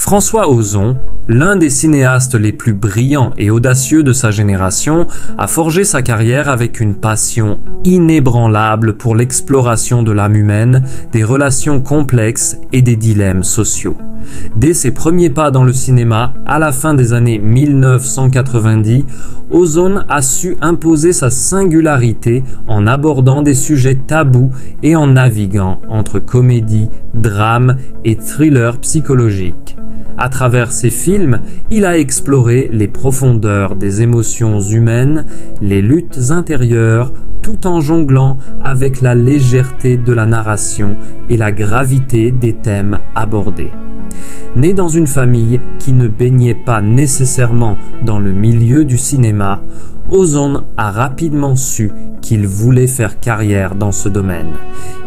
François Ozon, l'un des cinéastes les plus brillants et audacieux de sa génération, a forgé sa carrière avec une passion inébranlable pour l'exploration de l'âme humaine, des relations complexes et des dilemmes sociaux. Dès ses premiers pas dans le cinéma, à la fin des années 1990, Ozon a su imposer sa singularité en abordant des sujets tabous et en naviguant entre comédie, drame et thriller psychologique. À travers ses films, il a exploré les profondeurs des émotions humaines, les luttes intérieures, tout en jonglant avec la légèreté de la narration et la gravité des thèmes abordés. Né dans une famille qui ne baignait pas nécessairement dans le milieu du cinéma, Ozon a rapidement su qu'il voulait faire carrière dans ce domaine.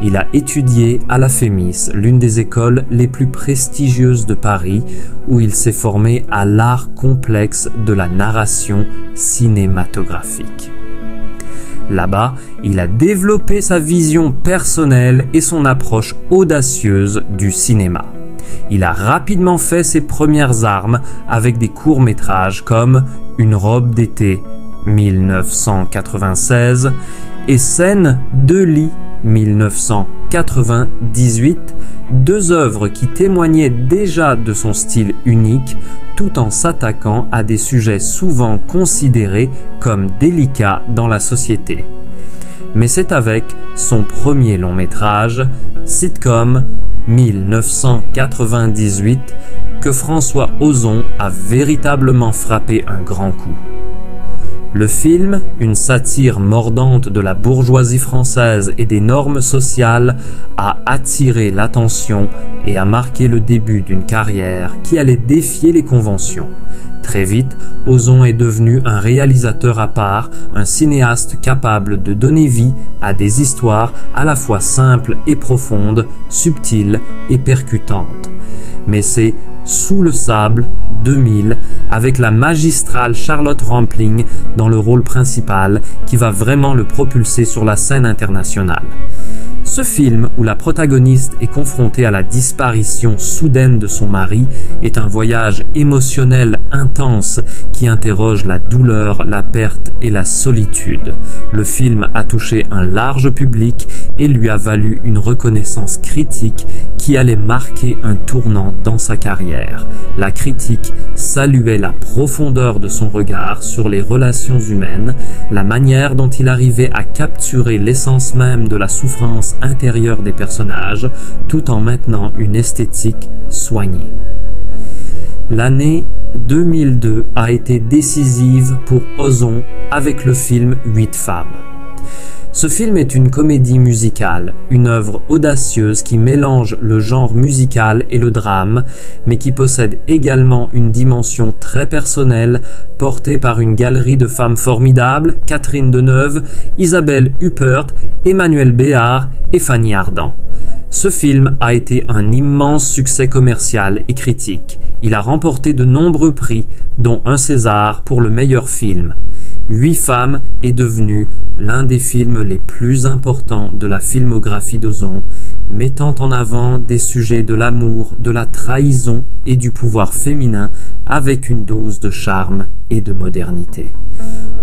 Il a étudié à la FEMIS, l'une des écoles les plus prestigieuses de Paris, où il s'est formé à l'art complexe de la narration cinématographique. Là-bas, il a développé sa vision personnelle et son approche audacieuse du cinéma. Il a rapidement fait ses premières armes avec des courts-métrages comme Une robe d'été 1996 et Scène de lit 1998, deux œuvres qui témoignaient déjà de son style unique tout en s'attaquant à des sujets souvent considérés comme délicats dans la société. Mais c'est avec son premier long métrage, Sitcom 1998, que François Ozon a véritablement frappé un grand coup. Le film, une satire mordante de la bourgeoisie française et des normes sociales, a attiré l'attention et a marqué le début d'une carrière qui allait défier les conventions. Très vite, Ozon est devenu un réalisateur à part, un cinéaste capable de donner vie à des histoires à la fois simples et profondes, subtiles et percutantes. Mais c'est Sous le sable 2000, avec la magistrale Charlotte Rampling dans le rôle principal, qui va vraiment le propulser sur la scène internationale. Ce film, où la protagoniste est confrontée à la disparition soudaine de son mari, est un voyage émotionnel intense qui interroge la douleur, la perte et la solitude. Le film a touché un large public et lui a valu une reconnaissance critique qui allait marquer un tournant dans sa carrière. La critique saluait la profondeur de son regard sur les relations humaines, la manière dont il arrivait à capturer l'essence même de la souffrance intérieure des personnages, tout en maintenant une esthétique soignée. L'année 2002 a été décisive pour Ozon avec le film 8 femmes. Ce film est une comédie musicale, une œuvre audacieuse qui mélange le genre musical et le drame, mais qui possède également une dimension très personnelle, portée par une galerie de femmes formidables, Catherine Deneuve, Isabelle Huppert, Emmanuelle Béard et Fanny Ardant. Ce film a été un immense succès commercial et critique. Il a remporté de nombreux prix, dont un César pour le meilleur film. 8 femmes est devenu l'un des films les plus importants de la filmographie d'Ozon, mettant en avant des sujets de l'amour, de la trahison et du pouvoir féminin avec une dose de charme et de modernité.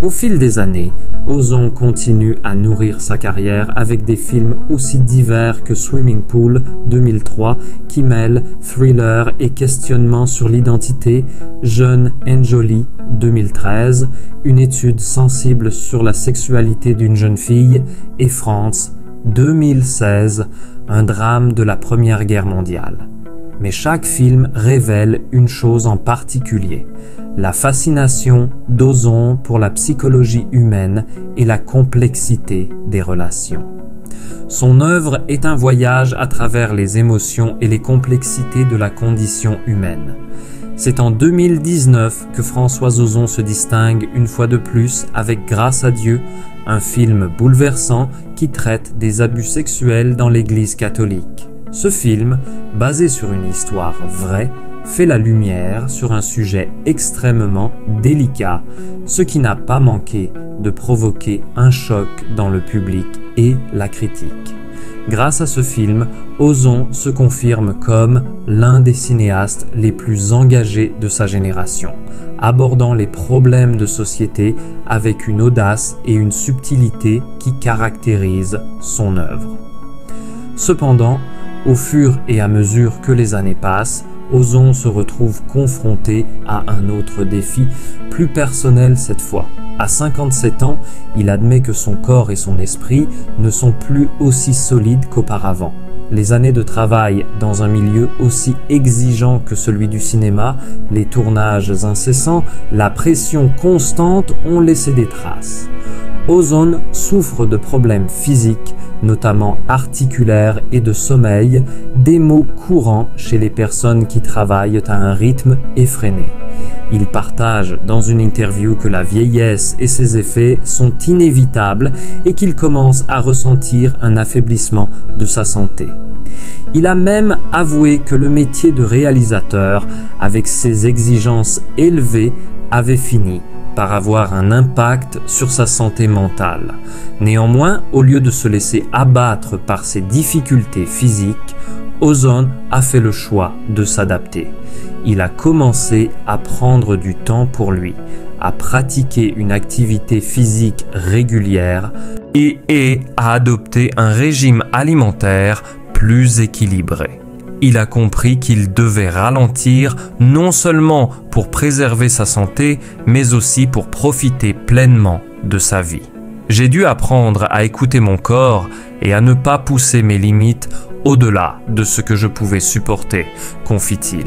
Au fil des années, Ozon continue à nourrir sa carrière avec des films aussi divers que Swimming Pool 2003 qui mêle thriller et questionnement sur l'identité, Jeune and Jolie 2013, une étude sensible sur la sexualité d'une jeune fille, et France 2016, un drame de la Première Guerre mondiale. Mais chaque film révèle une chose en particulier, la fascination d'Ozon pour la psychologie humaine et la complexité des relations. Son œuvre est un voyage à travers les émotions et les complexités de la condition humaine. C'est en 2019 que François Ozon se distingue une fois de plus avec Grâce à Dieu, un film bouleversant qui traite des abus sexuels dans l'Église catholique. Ce film, basé sur une histoire vraie, fait la lumière sur un sujet extrêmement délicat, ce qui n'a pas manqué de provoquer un choc dans le public et la critique. Grâce à ce film, Ozon se confirme comme l'un des cinéastes les plus engagés de sa génération, abordant les problèmes de société avec une audace et une subtilité qui caractérisent son œuvre. Cependant, au fur et à mesure que les années passent, Ozon se retrouve confronté à un autre défi, plus personnel cette fois. À 57 ans, il admet que son corps et son esprit ne sont plus aussi solides qu'auparavant. Les années de travail dans un milieu aussi exigeant que celui du cinéma, les tournages incessants, la pression constante ont laissé des traces. Ozon souffre de problèmes physiques, notamment articulaires et de sommeil, des maux courants chez les personnes qui travaillent à un rythme effréné. Il partage dans une interview que la vieillesse et ses effets sont inévitables et qu'il commence à ressentir un affaiblissement de sa santé. Il a même avoué que le métier de réalisateur, avec ses exigences élevées, avait fini par avoir un impact sur sa santé mentale. Néanmoins, au lieu de se laisser abattre par ses difficultés physiques, Ozon a fait le choix de s'adapter. Il a commencé à prendre du temps pour lui, à pratiquer une activité physique régulière et à adopter un régime alimentaire plus équilibré. Il a compris qu'il devait ralentir non seulement pour préserver sa santé, mais aussi pour profiter pleinement de sa vie. J'ai dû apprendre à écouter mon corps et à ne pas pousser mes limites au-delà de ce que je pouvais supporter, confie-t-il.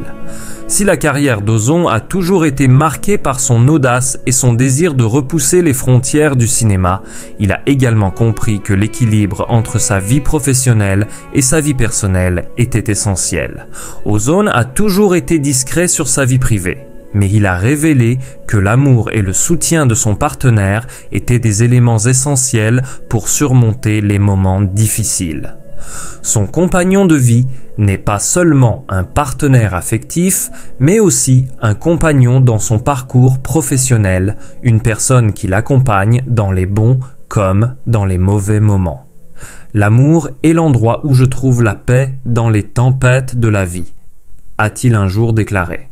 Si la carrière d'Ozon a toujours été marquée par son audace et son désir de repousser les frontières du cinéma, il a également compris que l'équilibre entre sa vie professionnelle et sa vie personnelle était essentiel. Ozon a toujours été discret sur sa vie privée, mais il a révélé que l'amour et le soutien de son partenaire étaient des éléments essentiels pour surmonter les moments difficiles. Son compagnon de vie n'est pas seulement un partenaire affectif, mais aussi un compagnon dans son parcours professionnel, une personne qui l'accompagne dans les bons comme dans les mauvais moments. L'amour est l'endroit où je trouve la paix dans les tempêtes de la vie, a-t-il un jour déclaré.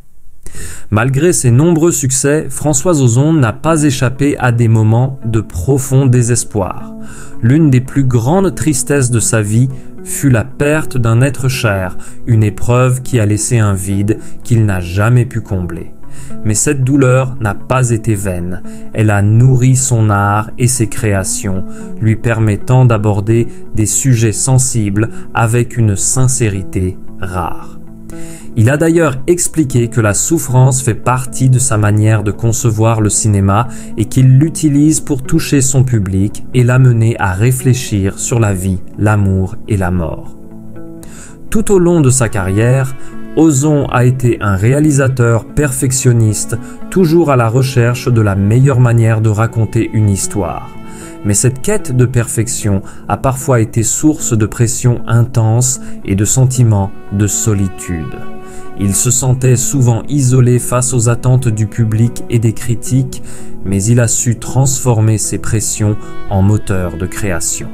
Malgré ses nombreux succès, François Ozon n'a pas échappé à des moments de profond désespoir. L'une des plus grandes tristesses de sa vie fut la perte d'un être cher, une épreuve qui a laissé un vide qu'il n'a jamais pu combler. Mais cette douleur n'a pas été vaine, elle a nourri son art et ses créations, lui permettant d'aborder des sujets sensibles avec une sincérité rare. Il a d'ailleurs expliqué que la souffrance fait partie de sa manière de concevoir le cinéma et qu'il l'utilise pour toucher son public et l'amener à réfléchir sur la vie, l'amour et la mort. Tout au long de sa carrière, Ozon a été un réalisateur perfectionniste, toujours à la recherche de la meilleure manière de raconter une histoire. Mais cette quête de perfection a parfois été source de pression intense et de sentiments de solitude. Il se sentait souvent isolé face aux attentes du public et des critiques, mais il a su transformer ces pressions en moteur de création.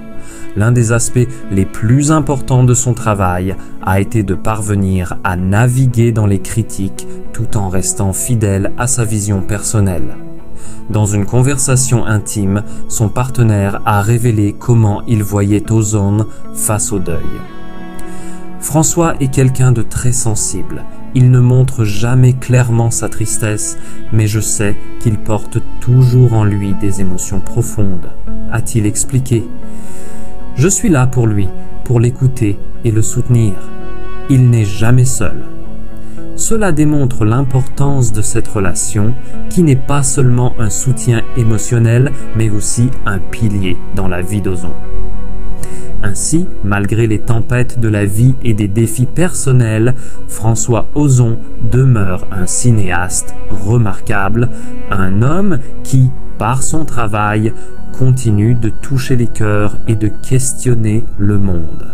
L'un des aspects les plus importants de son travail a été de parvenir à naviguer dans les critiques tout en restant fidèle à sa vision personnelle. Dans une conversation intime, son partenaire a révélé comment il voyait Ozon face au deuil. François est quelqu'un de très sensible. Il ne montre jamais clairement sa tristesse, mais je sais qu'il porte toujours en lui des émotions profondes, a-t-il expliqué. Je suis là pour lui, pour l'écouter et le soutenir. Il n'est jamais seul. Cela démontre l'importance de cette relation qui n'est pas seulement un soutien émotionnel, mais aussi un pilier dans la vie d'Ozon. Ainsi, malgré les tempêtes de la vie et des défis personnels, François Ozon demeure un cinéaste remarquable, un homme qui, par son travail, continue de toucher les cœurs et de questionner le monde.